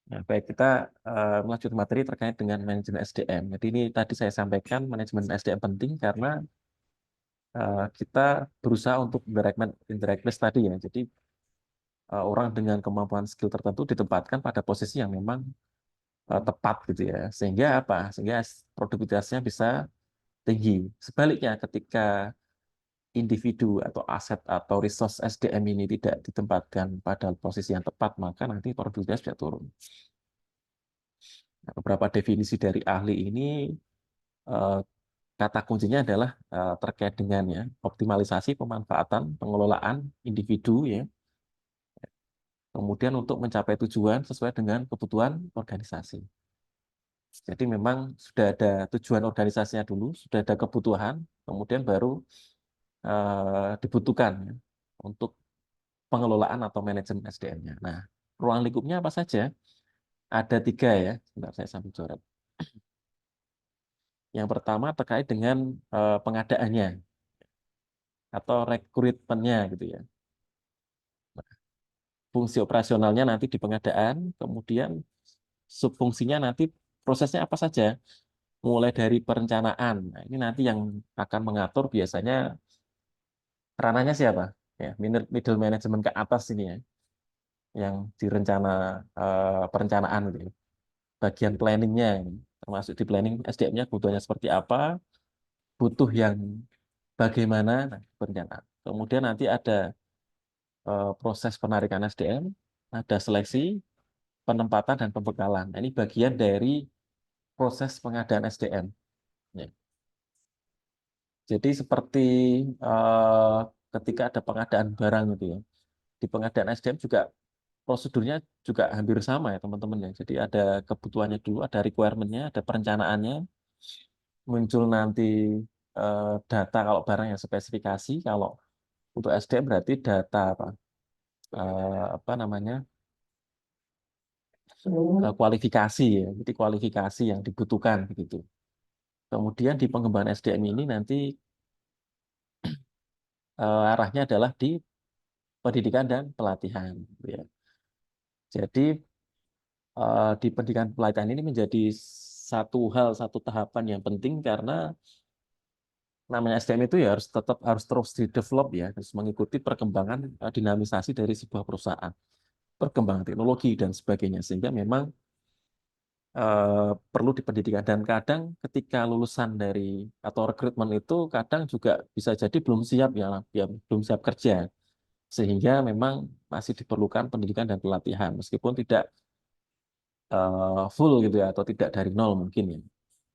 Ya, baik, kita melanjutkan materi terkait dengan manajemen SDM. Jadi ini tadi saya sampaikan manajemen SDM penting karena kita berusaha untuk indirect risk tadi ya. Jadi orang dengan kemampuan skill tertentu ditempatkan pada posisi yang memang tepat gitu ya. Sehingga apa? Sehingga produktivitasnya bisa tinggi. Sebaliknya ketika individu atau aset atau resource SDM ini tidak ditempatkan pada posisi yang tepat, maka nanti produktivitas bisa turun. Nah, beberapa definisi dari ahli ini eh, kata kuncinya adalah terkait dengan ya optimalisasi pemanfaatan pengelolaan individu ya, kemudian untuk mencapai tujuan sesuai dengan kebutuhan organisasi. Jadi memang sudah ada tujuan organisasinya dulu, sudah ada kebutuhan, kemudian baru dibutuhkan ya, untuk pengelolaan atau manajemen SDM-nya. Nah, ruang lingkupnya apa saja? Ada tiga ya. Sebentar, saya sambil coret. Yang pertama terkait dengan pengadaannya atau rekrutmennya gitu ya. Fungsi operasionalnya nanti di pengadaan, kemudian subfungsinya nanti prosesnya apa saja, mulai dari perencanaan. Nah, ini nanti yang akan mengatur biasanya ranahnya siapa? Ya, middle management ke atas ini ya, yang direncana perencanaan gitu ya. Bagian planningnya, termasuk di planning SDM-nya kebutuhannya seperti apa, butuh yang bagaimana, nah, perencanaan. Kemudian nanti ada proses penarikan SDM, ada seleksi, penempatan dan pembekalan. Nah, ini bagian dari proses pengadaan SDM. Ya. Jadi seperti eh, ketika ada pengadaan barang gitu ya. Di pengadaan SDM juga prosedurnya juga hampir sama ya teman-teman ya. Jadi ada kebutuhannya dulu, ada requirement-nya, ada perencanaannya, muncul nanti data kalau barang yang spesifikasi, kalau untuk SDM berarti data apa? Apa namanya? Kualifikasi ya. Jadi kualifikasi yang dibutuhkan begitu. Kemudian di pengembangan SDM ini nanti arahnya adalah di pendidikan dan pelatihan. Gitu ya. Jadi di pendidikan pelatihan ini menjadi satu tahapan yang penting karena namanya SDM itu ya harus terus di develop ya, harus mengikuti perkembangan dinamisasi dari sebuah perusahaan, perkembangan teknologi dan sebagainya. Sehingga memang perlu di pendidikan dan kadang ketika lulusan dari atau rekrutmen itu kadang juga bisa jadi belum siap ya, belum siap kerja. Sehingga memang masih diperlukan pendidikan dan pelatihan meskipun tidak full gitu ya atau tidak dari nol mungkin ya.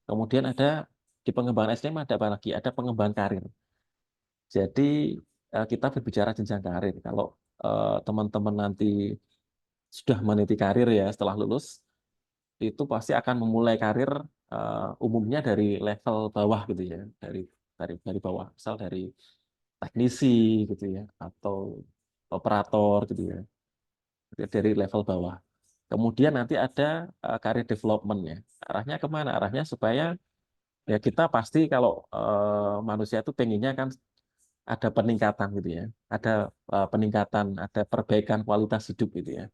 Kemudian ada di pengembangan SDM ada apa lagi? Ada pengembangan karir. Jadi kita berbicara jenjang karir. Kalau teman-teman nanti sudah meniti karir ya setelah lulus, itu pasti akan memulai karir umumnya dari level bawah gitu ya, dari bawah, misal dari teknisi gitu ya, atau operator gitu ya, dari level bawah. Kemudian nanti ada karir development ya. Arahnya kemana? Arahnya supaya ya kita pasti kalau manusia itu pengennya kan ada peningkatan gitu ya, ada peningkatan, ada perbaikan kualitas hidup gitu ya.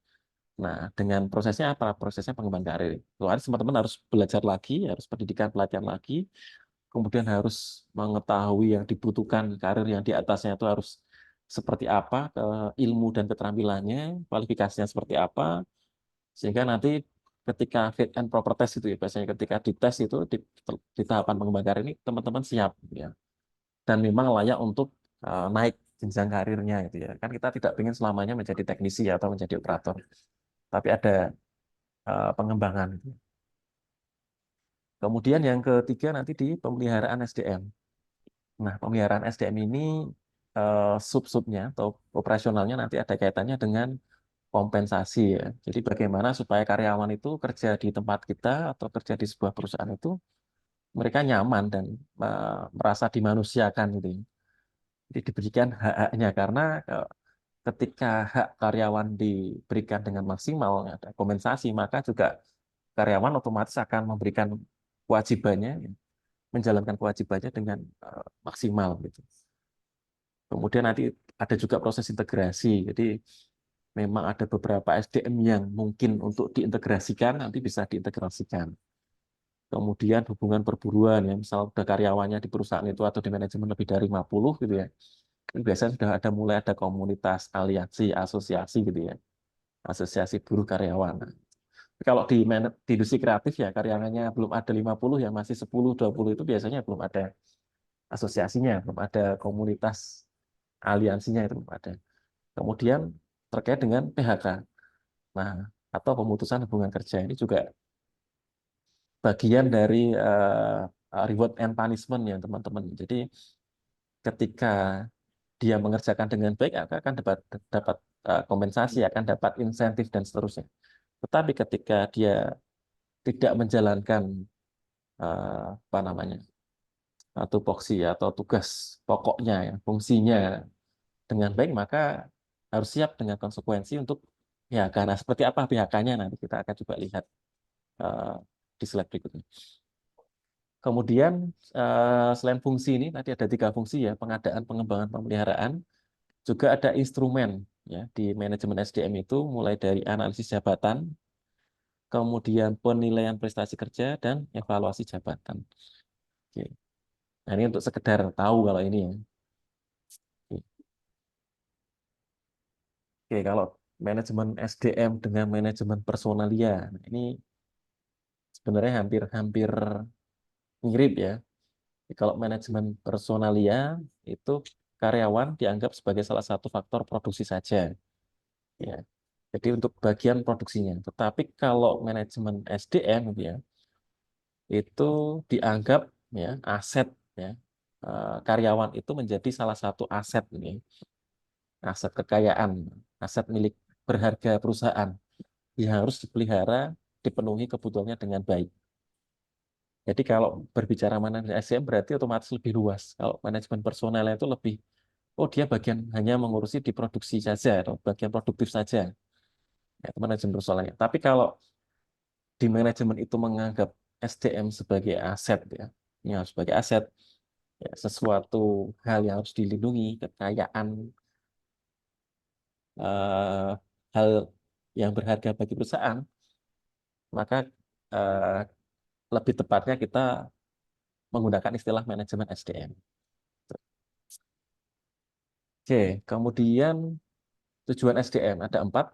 Nah, dengan prosesnya apa? Prosesnya pengembangan karir. Lalu teman-teman harus belajar lagi, harus pendidikan pelatihan lagi, kemudian harus mengetahui yang dibutuhkan karir yang di atasnya itu harus seperti apa, ilmu dan keterampilannya, kualifikasinya seperti apa, sehingga nanti ketika fit and proper test itu ya, biasanya ketika dites itu di tahapan pengembangan karir ini teman-teman siap gitu ya, dan memang layak untuk naik jenjang karirnya itu ya. Kan kita tidak ingin selamanya menjadi teknisi atau menjadi operator, tapi ada pengembangan. Kemudian yang ketiga nanti di pemeliharaan SDM. Nah, pemeliharaan SDM ini sub-subnya atau operasionalnya nanti ada kaitannya dengan kompensasi ya. Jadi bagaimana supaya karyawan itu kerja di tempat kita atau kerja di sebuah perusahaan itu mereka nyaman dan merasa dimanusiakan gitu ya. Jadi diberikan hak-haknya karena ketika hak karyawan diberikan dengan maksimal, ada kompensasi, maka juga karyawan otomatis akan memberikan kewajibannya, ya, menjalankan kewajibannya dengan maksimal gitu. Kemudian nanti ada juga proses integrasi. Jadi memang ada beberapa SDM yang mungkin untuk diintegrasikan, nanti bisa diintegrasikan. Kemudian hubungan perburuan, ya, misal udah karyawannya di perusahaan itu atau di manajemen lebih dari 50 gitu ya, ini biasanya sudah ada mulai ada komunitas, aliansi, asosiasi gitu ya, asosiasi buruh karyawan. Nah, kalau di industri kreatif ya karyawannya belum ada 50 ya masih 10, 20 itu biasanya belum ada asosiasinya, belum ada komunitas aliansinya itu belum ada. Kemudian terkait dengan PHK. Nah, atau pemutusan hubungan kerja ini juga bagian dari reward and punishment ya teman-teman. Jadi ketika dia mengerjakan dengan baik akan dapat dapat kompensasi, akan dapat insentif dan seterusnya. Tetapi ketika dia tidak menjalankan apa namanya tupoksi atau tugas pokoknya, ya, fungsinya dengan baik, maka harus siap dengan konsekuensi untuk ya karena seperti apa PHK-nya nanti kita akan coba lihat eh, di slide berikutnya. Kemudian selain fungsi ini tadi ada 3 fungsi ya, pengadaan, pengembangan, pemeliharaan, juga ada instrumen ya di manajemen SDM itu mulai dari analisis jabatan, kemudian penilaian prestasi kerja dan evaluasi jabatan. Oke. Nah, ini untuk sekedar tahu kalau ini ya. Oke, oke, kalau manajemen SDM dengan manajemen personalia, nah, ini sebenarnya hampir-hampir mirip ya. Kalau manajemen personalia itu karyawan dianggap sebagai salah satu faktor produksi saja, ya. Jadi untuk bagian produksinya. Tetapi kalau manajemen SDM gitu ya, itu dianggap ya aset ya. Karyawan itu menjadi salah satu aset ini, aset kekayaan, aset milik berharga perusahaan yang harus dipelihara, dipenuhi kebutuhannya dengan baik. Jadi kalau berbicara manajemen SDM berarti otomatis lebih luas. Kalau manajemen personel itu lebih, oh dia bagian hanya mengurusi di produksi saja atau bagian produktif saja. Ya, itu manajemen personelnya. Tapi kalau di manajemen itu menganggap SDM sebagai aset ya sebagai aset, ya, sesuatu hal yang harus dilindungi, kekayaan, eh, hal yang berharga bagi perusahaan, maka eh, lebih tepatnya kita menggunakan istilah manajemen SDM. Oke, kemudian tujuan SDM ada 4,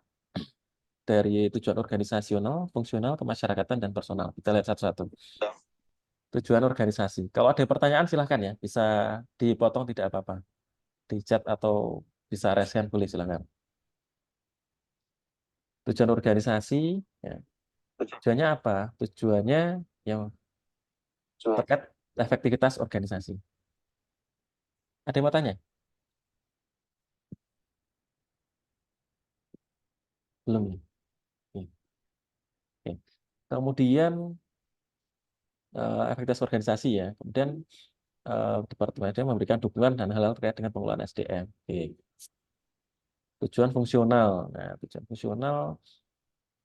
dari tujuan organisasional, fungsional, kemasyarakatan, dan personal. Kita lihat satu-satu. Tujuan organisasi. Kalau ada pertanyaan silahkan ya, bisa dipotong tidak apa-apa. Di chat atau bisa raise hand boleh silakan. Tujuan organisasi, ya. Tujuannya apa? Tujuannya yang terkait efektivitas organisasi. Ada yang mau tanya? Belum ya? Oke. Oke. Kemudian efektivitas organisasi ya. Kemudian departemennya memberikan dukungan dan hal-hal terkait dengan pengelolaan SDM. Oke. Tujuan fungsional. Nah, tujuan fungsional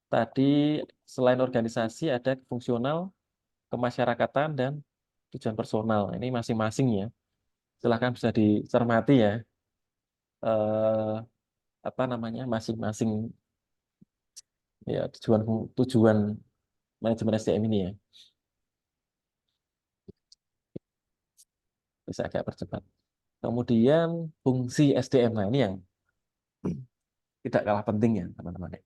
tadi selain organisasi ada fungsional, kemasyarakatan, dan tujuan personal. Ini masing-masing ya. Silahkan bisa dicermati ya. Eh, apa namanya masing-masing ya tujuan manajemen SDM ini ya. Bisa agak percepat. Kemudian fungsi SDM. Nah, ini yang tidak kalah penting ya, teman-teman.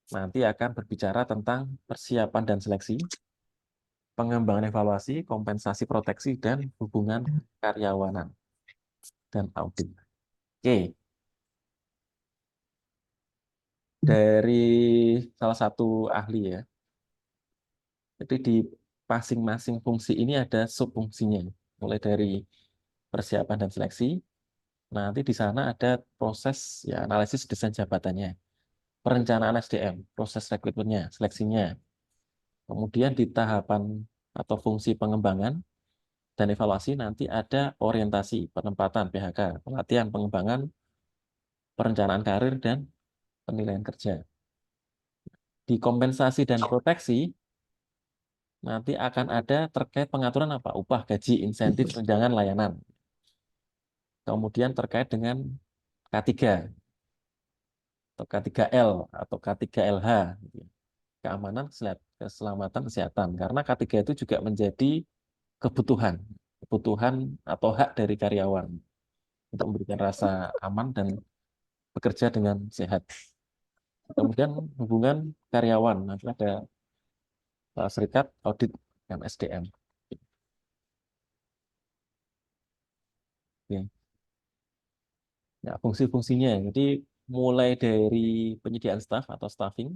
Nanti akan berbicara tentang persiapan dan seleksi, pengembangan evaluasi, kompensasi proteksi, dan hubungan karyawanan dan audit. Oke, dari salah satu ahli ya. Jadi di masing-masing fungsi ini ada subfungsinya, mulai dari persiapan dan seleksi. Nanti di sana ada proses ya analisis desain jabatannya, perencanaan SDM, proses rekrutmennya, seleksinya. Kemudian di tahapan atau fungsi pengembangan dan evaluasi nanti ada orientasi, penempatan PHK, pelatihan, pengembangan, perencanaan karir, dan penilaian kerja. Di kompensasi dan proteksi nanti akan ada terkait pengaturan apa? Upah, gaji, insentif, tunjangan, layanan. Kemudian terkait dengan K3, atau K3L atau K3LH, gitu ya. Keamanan, keselamatan, kesehatan. Karena K3 itu juga menjadi kebutuhan, kebutuhan atau hak dari karyawan untuk memberikan rasa aman dan bekerja dengan sehat. Kemudian hubungan karyawan, nanti ada serikat audit MSDM. Ya. Nah, fungsi-fungsinya, jadi mulai dari penyediaan staf atau staffing,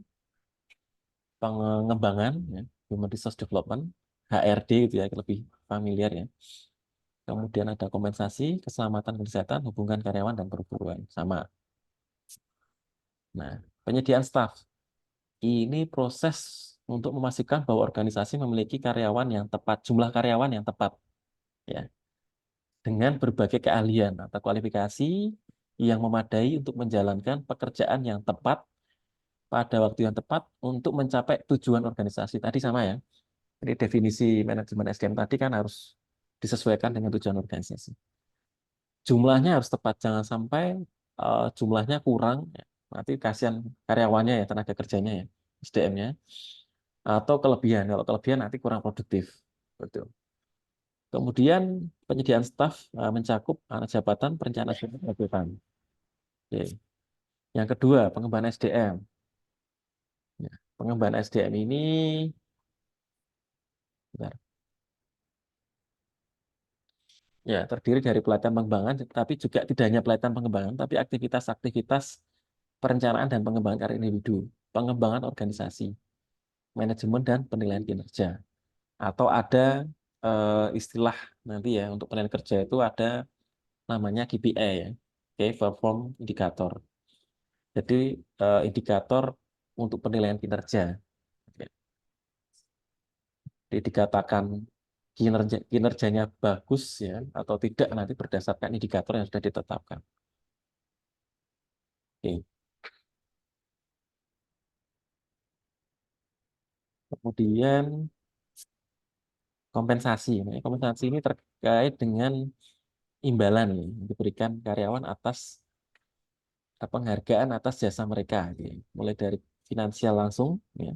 pengembangan, ya, Human Resource Development, HRD gitu ya, lebih familiar ya. Kemudian ada kompensasi, keselamatan kesehatan, hubungan karyawan dan perburuan sama. Nah, penyediaan staf ini proses untuk memastikan bahwa organisasi memiliki karyawan yang tepat, jumlah karyawan yang tepat, ya, dengan berbagai keahlian atau kualifikasi yang memadai untuk menjalankan pekerjaan yang tepat pada waktu yang tepat untuk mencapai tujuan organisasi. Tadi sama ya. Jadi definisi manajemen SDM tadi kan harus disesuaikan dengan tujuan organisasi. Jumlahnya harus tepat, jangan sampai jumlahnya kurang, ya. Nanti kasihan karyawannya ya, tenaga kerjanya ya, SDM-nya. Atau kelebihan, kalau kelebihan nanti kurang produktif. Betul. Kemudian penyediaan staf mencakup jabatan, perencanaan jabatan. Oke. Yang kedua, pengembangan SDM. Ya, pengembangan SDM ini, bentar. Ya, terdiri dari pelatihan pengembangan, tapi juga tidak hanya pelatihan pengembangan, tapi aktivitas-aktivitas perencanaan dan pengembangan karya individu, pengembangan organisasi, manajemen dan penilaian kinerja. Atau ada istilah nanti ya untuk penilaian kerja itu ada namanya KPI ya, Key Perform Indicator. Jadi indikator untuk penilaian kinerja. Jadi dikatakan kinerjanya bagus ya atau tidak nanti berdasarkan indikator yang sudah ditetapkan. Oke. Kemudian kompensasi. Nah, kompensasi ini terkait dengan imbalan ya, yang diberikan karyawan atas penghargaan atas jasa mereka, gitu ya. Mulai dari finansial langsung, ya,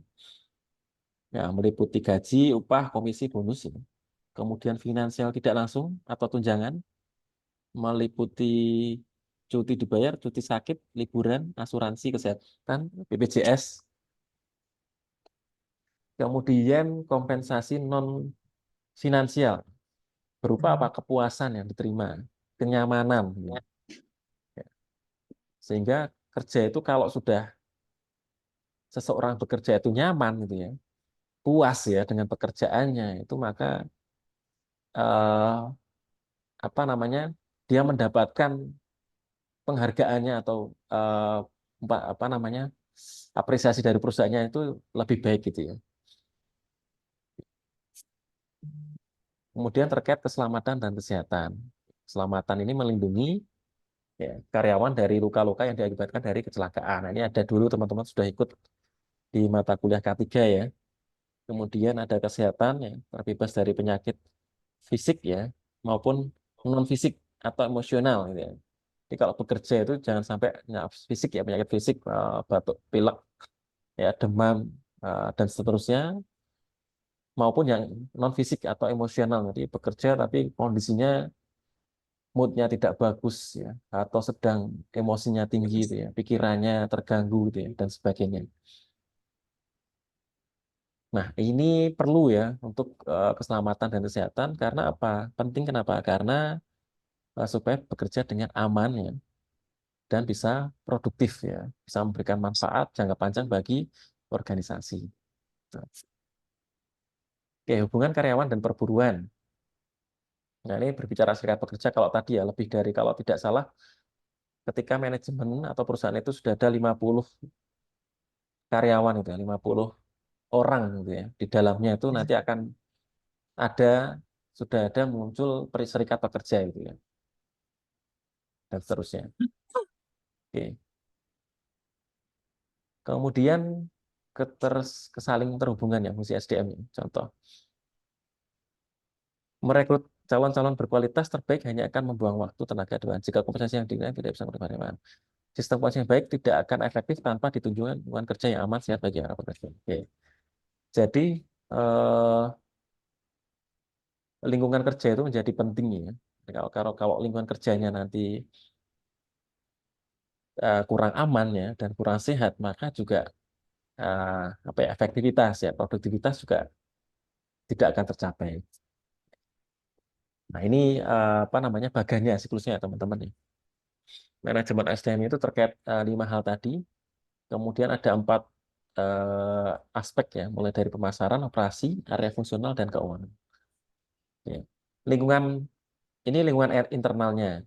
ya, meliputi gaji, upah, komisi, bonus. Ya. Kemudian finansial tidak langsung atau tunjangan, meliputi cuti dibayar, cuti sakit, liburan, asuransi kesehatan, BPJS. Kemudian kompensasi non finansial berupa apa? Kepuasan yang diterima, kenyamanan. Ya. Sehingga kerja itu kalau sudah seseorang bekerja itu nyaman gitu ya, puas ya dengan pekerjaannya itu maka eh, apa namanya dia mendapatkan penghargaannya atau apa namanya apresiasi dari perusahaannya itu lebih baik gitu ya. Kemudian terkait keselamatan dan kesehatan. Keselamatan ini melindungi ya, karyawan dari luka-luka yang diakibatkan dari kecelakaan. Nah, ini ada dulu teman-teman sudah ikut di mata kuliah K3 ya. Kemudian ada kesehatan ya, terbebas dari penyakit fisik ya maupun non fisik atau emosional gitu ya. Jadi kalau bekerja itu jangan sampai ya, fisik ya penyakit fisik batuk, pilek, ya demam dan seterusnya maupun yang non fisik atau emosional. Jadi bekerja tapi kondisinya moodnya tidak bagus ya atau sedang emosinya tinggi gitu ya, pikirannya terganggu gitu ya dan sebagainya. Nah, ini perlu ya untuk keselamatan dan kesehatan karena apa? Penting kenapa? Karena supaya bekerja dengan aman ya dan bisa produktif ya, bisa memberikan manfaat jangka panjang bagi organisasi. Oke, hubungan karyawan dan perburuan. Nah, ini berbicara serikat pekerja kalau tadi ya lebih dari kalau tidak salah ketika manajemen atau perusahaan itu sudah ada 50 karyawan itu ya, 50 orang gitu ya. Di dalamnya itu nanti akan ada sudah ada muncul serikat pekerja itu ya dan seterusnya. Oke. Kemudian kesaling terhubungan ya fungsi SDM ini. Contoh, merekrut calon-calon berkualitas terbaik hanya akan membuang waktu, tenaga, dan jika kompensasi yang dinilai tidak bisa menerima. Sistem keuangan yang baik tidak akan efektif tanpa ditunjukkan lingkungan kerja yang aman, sehat bagi para pekerja. Oke. Jadi eh, lingkungan kerja itu menjadi penting ya. Kalau lingkungan kerjanya nanti kurang aman ya dan kurang sehat, maka juga eh, apa ya, efektivitas ya, produktivitas juga tidak akan tercapai. Nah, ini apa namanya bagannya siklusnya ya, teman-teman ya. Manajemen SDM itu terkait 5 hal tadi. Kemudian ada 4 aspek ya, mulai dari pemasaran, operasi, area fungsional, dan keuangan. Ya. Lingkungan ini lingkungan internalnya.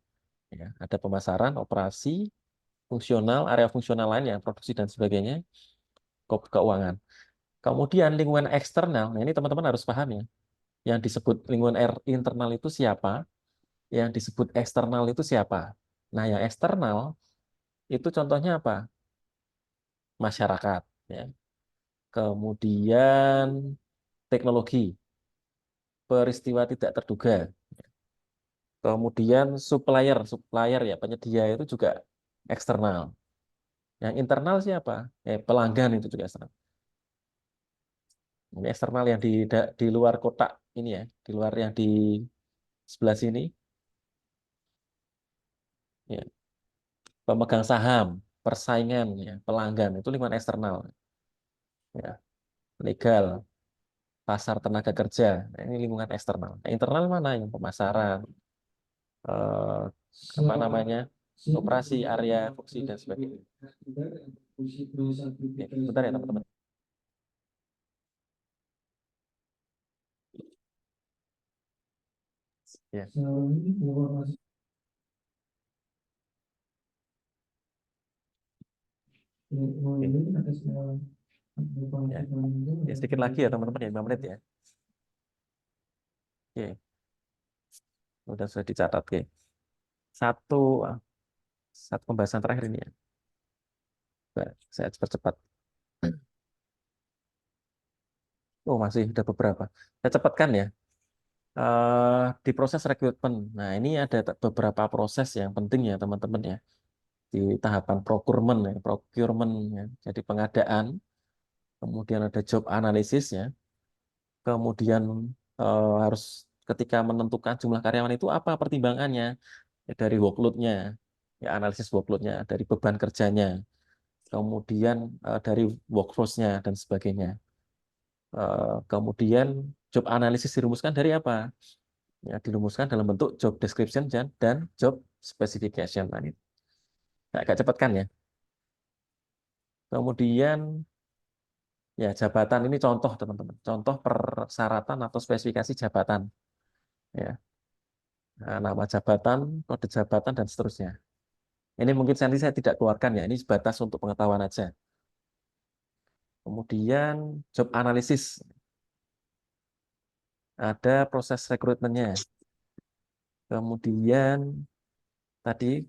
Ya. Ada pemasaran, operasi, fungsional, area fungsional lain yang produksi dan sebagainya, keuangan. Kemudian lingkungan eksternal, nah ini teman-teman harus paham ya. Yang disebut lingkungan internal itu siapa, yang disebut eksternal itu siapa. Nah, yang eksternal itu contohnya apa? Masyarakat, ya. Kemudian teknologi, peristiwa tidak terduga. Kemudian supplier ya, penyedia itu juga eksternal. Yang internal siapa? Pelanggan itu juga eksternal. Ini eksternal yang di luar kotak ini ya, di luar yang di sebelah sini, ya. Pemegang saham, persaingan, ya, pelanggan itu lingkungan eksternal, ya. Legal, pasar tenaga kerja, nah, ini lingkungan eksternal. Nah, internal mana yang pemasaran, eh, apa namanya, operasi, area, fungsi dan sebagainya. Oke, bentar ya teman-teman. Ya. Ya. Ya, sedikit lagi ya teman-teman ya, 5 menit ya. Oke, sudah dicatat. Oke. Satu, satu pembahasan terakhir ini ya. Saya percepat. Oh, masih ada beberapa. Saya cepatkan ya. Di proses rekrutmen. Nah, ini ada beberapa proses yang penting ya teman-teman ya. Di tahapan procurement ya. Jadi pengadaan, kemudian ada job analisis ya. Kemudian harus ketika menentukan jumlah karyawan itu apa pertimbangannya, ya, dari workload-nya, ya analisis workload-nya, dari beban kerjanya, kemudian dari workforce-nya dan sebagainya. Kemudian job analisis dirumuskan dari apa? Ya, dirumuskan dalam bentuk job description dan job specification. Nah, ini agak cepat kan ya. Kemudian ya jabatan ini contoh teman-teman, contoh persyaratan atau spesifikasi jabatan. Ya, nah, nama jabatan, kode jabatan dan seterusnya. Ini mungkin nanti saya tidak keluarkan ya, ini sebatas untuk pengetahuan aja. Kemudian job analisis, ada proses rekrutmennya. Kemudian tadi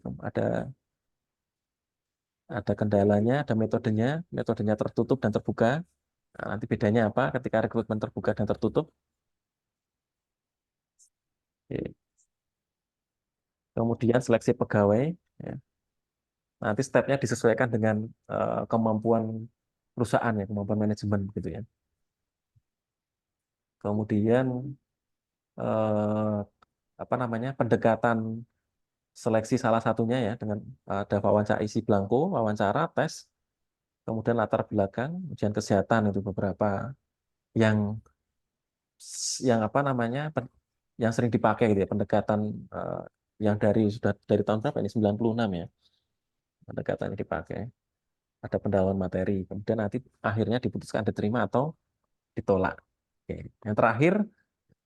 ada kendalanya, ada metodenya, metodenya tertutup dan terbuka. Nah, nanti bedanya apa ketika rekrutmen terbuka dan tertutup? Oke. Kemudian seleksi pegawai, ya. Nanti stepnya disesuaikan dengan kemampuan perusahaan ya, kemampuan manajemen gitu ya. Kemudian eh, apa namanya pendekatan seleksi salah satunya ya dengan ada wawancara isi blanko, wawancara, tes, kemudian latar belakang, ujian kesehatan itu beberapa yang apa namanya yang sering dipakai gitu ya pendekatan eh, yang sudah dari tahun berapa ini 96 ya pendekatan yang dipakai ada pendalaman materi kemudian nanti akhirnya diputuskan diterima atau ditolak. Oke. Yang terakhir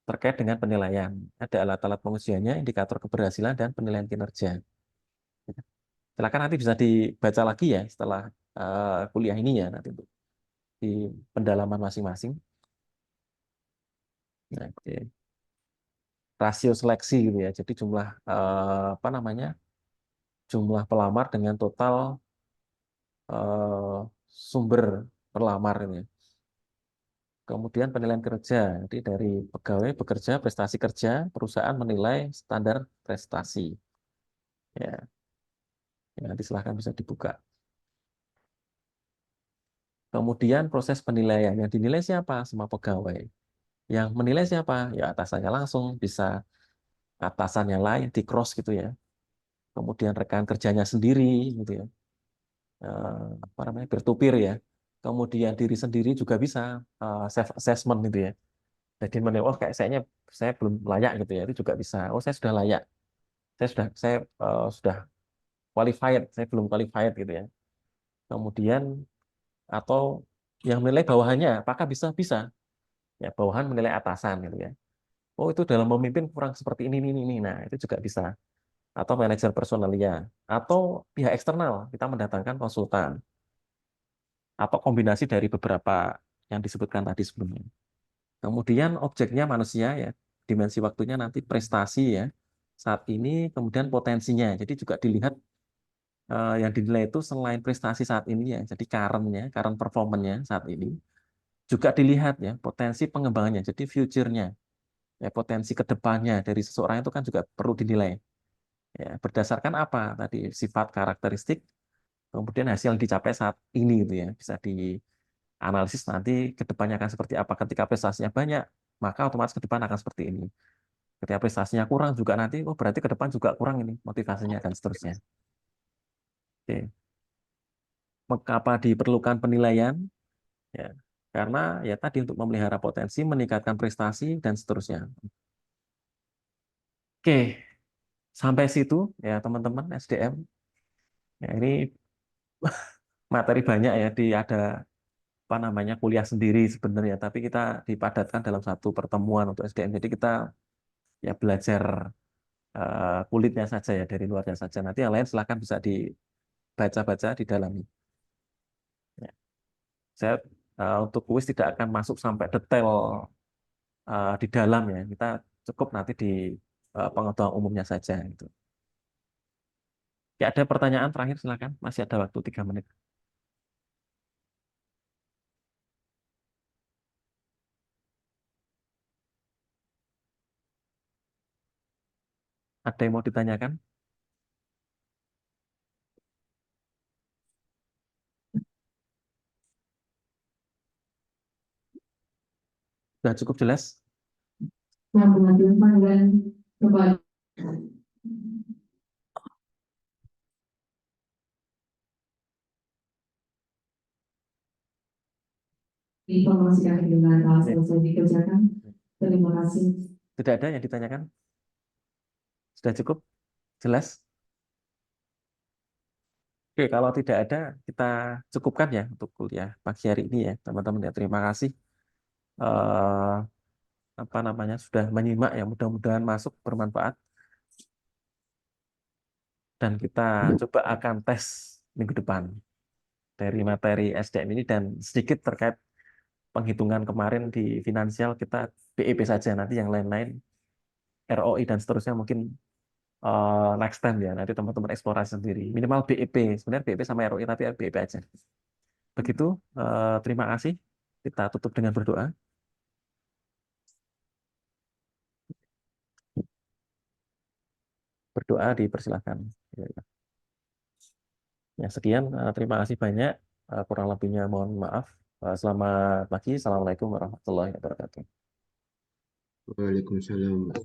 terkait dengan penilaian ada alat-alat pengujiannya indikator keberhasilan dan penilaian kinerja. Silakan nanti bisa dibaca lagi ya setelah kuliah ini ya nanti untuk di pendalaman masing-masing. Nah, oke. Rasio seleksi gitu ya. Jadi jumlah apa namanya? Jumlah pelamar dengan total sumber pelamar ini. Kemudian penilaian kerja. Jadi dari pegawai bekerja, prestasi kerja, perusahaan menilai standar prestasi. Ya. Ya, nanti silahkan bisa dibuka. Kemudian proses penilaian. Yang dinilai siapa? Semua pegawai. Yang menilai siapa? Ya atasannya langsung, bisa atasan yang lain, di cross gitu ya. Kemudian rekan kerjanya sendiri gitu ya. Apa namanya, peer to peer ya. Kemudian diri sendiri juga bisa self assessment gitu ya. Jadi menilai, oh kayak saya belum layak gitu ya, itu juga bisa. Oh saya sudah layak, saya sudah qualified, saya belum qualified gitu ya. Kemudian atau yang menilai bawahannya, apakah bisa bisa ya, bawahan menilai atasan gitu ya. Oh itu dalam memimpin kurang seperti ini. Nah itu juga bisa. Atau manajer personalia, atau pihak eksternal kita mendatangkan konsultan, atau kombinasi dari beberapa yang disebutkan tadi sebelumnya. Kemudian objeknya manusia ya, dimensi waktunya nanti prestasi ya, saat ini, kemudian potensinya. Jadi juga dilihat yang dinilai itu selain prestasi saat ini ya, jadi current performance-nya saat ini, juga dilihat ya potensi pengembangannya, jadi future-nya, ya potensi kedepannya dari seseorang itu kan juga perlu dinilai. Ya, berdasarkan apa tadi sifat karakteristik, kemudian hasil yang dicapai saat ini gitu ya, bisa dianalisis nanti kedepannya akan seperti apa. Ketika prestasinya banyak, maka otomatis ke depan akan seperti ini. Ketika prestasinya kurang juga nanti, oh berarti ke depan juga kurang ini motivasinya dan seterusnya. Oke. Mengapa diperlukan penilaian? Ya, karena ya tadi untuk memelihara potensi, meningkatkan prestasi dan seterusnya. Oke, sampai situ ya teman-teman SDM. Ya, ini materi banyak ya, ada apa namanya kuliah sendiri sebenarnya, tapi kita dipadatkan dalam satu pertemuan untuk SDM. Jadi kita ya belajar kulitnya saja ya, dari luarnya saja. Nanti yang lain silahkan bisa dibaca-baca di dalamnya. Ya. Saya untuk kuis tidak akan masuk sampai detail di dalam ya. Kita cukup nanti di pengetahuan umumnya saja. Gitu. Ya ada pertanyaan terakhir silakan. Masih ada waktu 3 menit. Ada yang mau ditanyakan? Sudah cukup jelas? Yang pengambilan panggilan kepada informasi kami dengan hal selesai dikerjakan. Terima kasih. Tidak ada yang ditanyakan? Sudah cukup jelas? Oke, kalau tidak ada, kita cukupkan ya untuk kuliah pagi hari ini ya, teman-teman ya. Terima kasih eh, apa namanya sudah menyimak ya. Mudah-mudahan masuk bermanfaat dan kita coba akan tes minggu depan dari materi SDM ini dan sedikit terkait penghitungan kemarin di finansial kita BEP saja. Nanti yang lain-lain ROI dan seterusnya mungkin next time ya. Nanti teman-teman eksplorasi sendiri. Minimal BEP. Sebenarnya BEP sama ROI tapi BEP aja. Begitu, terima kasih. Kita tutup dengan berdoa. Berdoa dipersilahkan. Ya, ya. Ya, sekian. Terima kasih banyak. Kurang lebihnya mohon maaf. Selamat pagi. Assalamualaikum warahmatullahi wabarakatuh. Waalaikumsalam.